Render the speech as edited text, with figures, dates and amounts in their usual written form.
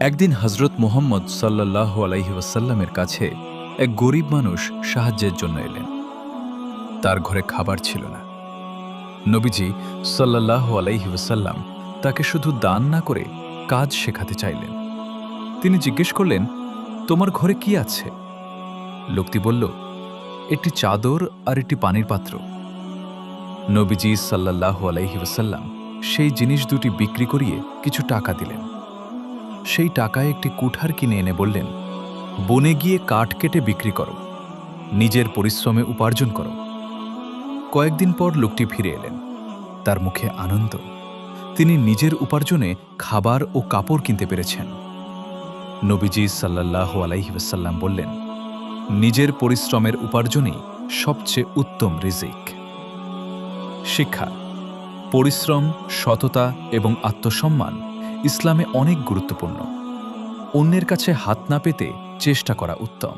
একদিন হজরত মুহাম্মদ সাল্লাল্লাহু আলাইহি ওয়াসাল্লামের কাছে এক গরিব মানুষ সাহায্যের জন্য এলেন। তার ঘরে খাবার ছিল না। নবীজি সাল্লাল্লাহু আলাইহি ওয়াসাল্লাম তাকে শুধু দান না করে কাজ শেখাতে চাইলেন। তিনি জিজ্ঞেস করলেন, তোমার ঘরে কি আছে? লোকটি বলল, একটি চাদর আর একটি পানির পাত্র। নবীজি সাল্লাল্লাহু আলাইহি ওয়াসাল্লাম সেই জিনিস দুটি বিক্রি করিয়ে কিছু টাকা দিলেন। সেই টাকায় একটি কুঠার কিনে এনে বললেন, বনে গিয়ে কাঠ কেটে বিক্রি করো, নিজের পরিশ্রমে উপার্জন করো। কয়েকদিন পর লোকটি ফিরে এলেন। তার মুখে আনন্দ। তিনি নিজের উপার্জনে খাবার ও কাপড় কিনতে পেরেছেন। নবীজি সাল্লাল্লাহু আলাইহি ওয়াসাল্লাম বললেন, নিজের পরিশ্রমের উপার্জনই সবচেয়ে উত্তম রিজিক। শিক্ষা: পরিশ্রম, সততা এবং আত্মসম্মান ইসলামে অনেক গুরুত্বপূর্ণ। অন্যের কাছে হাত না পেতে চেষ্টা করা উত্তম।